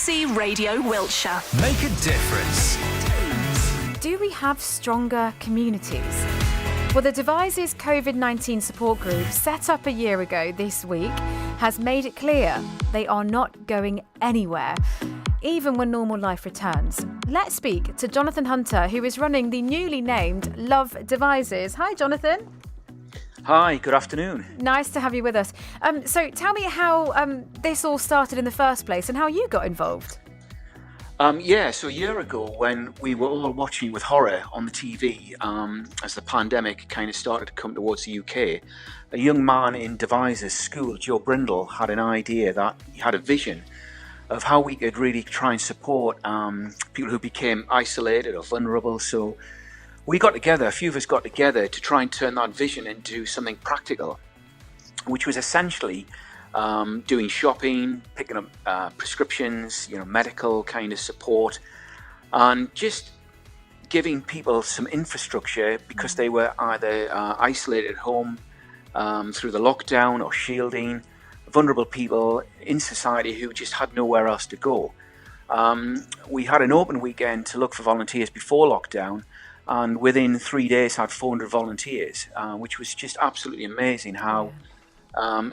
BBC Radio Wiltshire. Make a difference. Do we have stronger communities? Well, the Devizes COVID-19 support group, set up a year ago this week, has made it clear they are not going anywhere, even when normal life returns. Let's speak to Jonathan Hunter, who is running the newly named Love Devizes. Hi, Jonathan. Hi, good afternoon. Nice to have you with us. So tell me how this all started in the first place and how you got involved. So a year ago when we were all watching with horror on the TV as the pandemic kind of started to come towards the UK, a young man in Devizes school, Joe Brindle, had an idea that he had a vision of how we could really try and support people who became isolated or vulnerable. So we got together, a few of us got together to try and turn that vision into something practical, which was essentially doing shopping, picking up prescriptions, medical kind of support, and just giving people some infrastructure because they were either isolated at home through the lockdown or shielding, vulnerable people in society who just had nowhere else to go. We had an open weekend to look for volunteers before lockdown, and within 3 days had 400 volunteers, which was just absolutely amazing how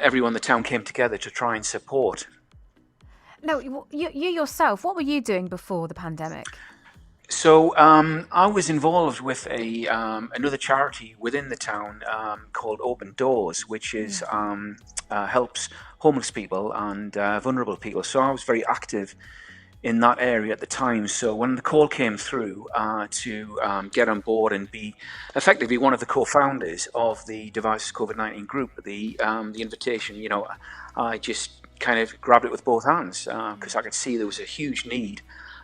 everyone in the town came together to try and support. Now, you yourself, what were you doing before the pandemic? So I was involved with another charity within the town called Open Doors, which is helps homeless people and vulnerable people. So I was very active in that area at the time. So when the call came through to get on board and be effectively one of the co-founders of the Devizes COVID-19 group, the invitation, I just kind of grabbed it with both hands because I could see there was a huge need,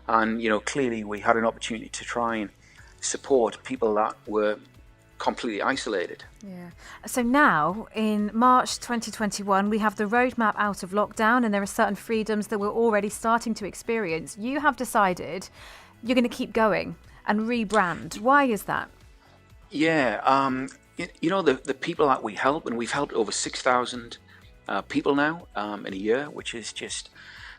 and clearly we had an opportunity to try and support people that were completely isolated. Yeah. So now, in March 2021, we have the roadmap out of lockdown, and there are certain freedoms that we're already starting to experience. You have decided you're going to keep going and rebrand. Why is that? Yeah, the people that we help, and we've helped over 6,000 people now in a year, which is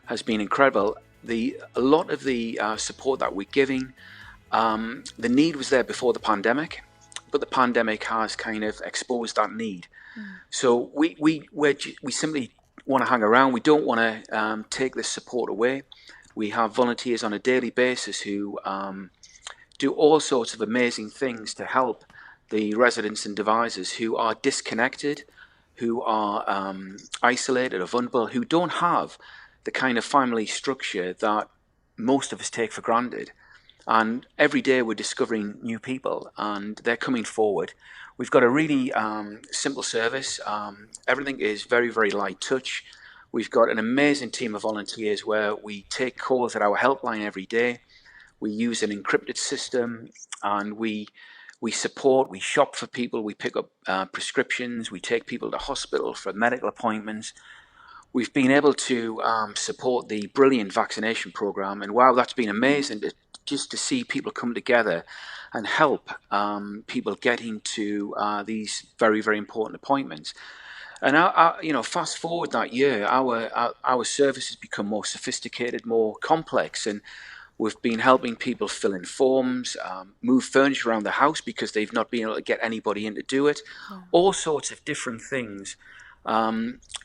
has been incredible. A lot of the support that we're giving, the need was there before the pandemic, but the pandemic has kind of exposed that need. So we simply want to hang around. We don't want to take this support away. We have volunteers on a daily basis who do all sorts of amazing things to help the residents in Devizes who are disconnected, who are isolated or vulnerable, who don't have the kind of family structure that most of us take for granted. And every day we're discovering new people and they're coming forward. We've got a really simple service. Everything is very, very light touch. We've got an amazing team of volunteers where we take calls at our helpline every day. We use an encrypted system, and we support, we shop for people, we pick up prescriptions, we take people to hospital for medical appointments. We've been able to support the brilliant vaccination program, and wow, that's been amazing just to see people come together and help people getting to these very, very important appointments. And fast forward that year, our service has become more sophisticated, more complex, and we've been helping people fill in forms, move furniture around the house because they've not been able to get anybody in to do it. All sorts of different things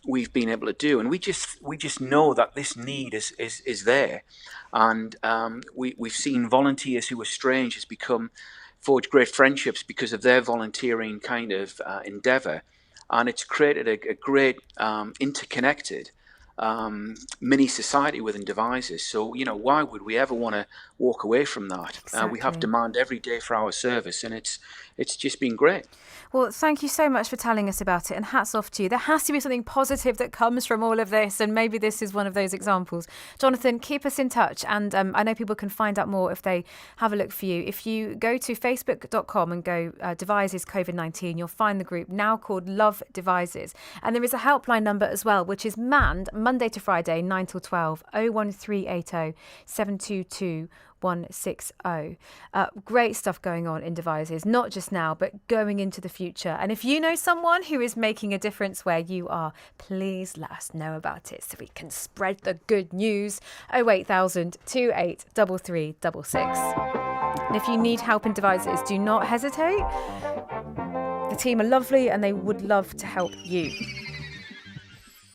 we've been able to do, and we just know that this need is there, and we've seen volunteers who were strangers forge great friendships because of their volunteering kind of endeavour, and it's created a great interconnected mini society within Devizes. So why would we ever want to walk away from that? Exactly. We have demand every day for our service, and it's just been great. Well, thank you so much for telling us about it, and hats off to you. There has to be something positive that comes from all of this, and maybe this is one of those examples. Jonathan, keep us in touch, and I know people can find out more if they have a look for you. If you go to facebook.com and go Devizes COVID-19, you'll find the group now called Love Devizes, and there is a helpline number as well, which is manned Monday to Friday, 9 till 12, 01380 722 160. Great stuff going on in Devizes, not just now, but going into the future. And if you know someone who is making a difference where you are, please let us know about it so we can spread the good news. 08000 283366. And if you need help in Devizes, do not hesitate. The team are lovely and they would love to help you.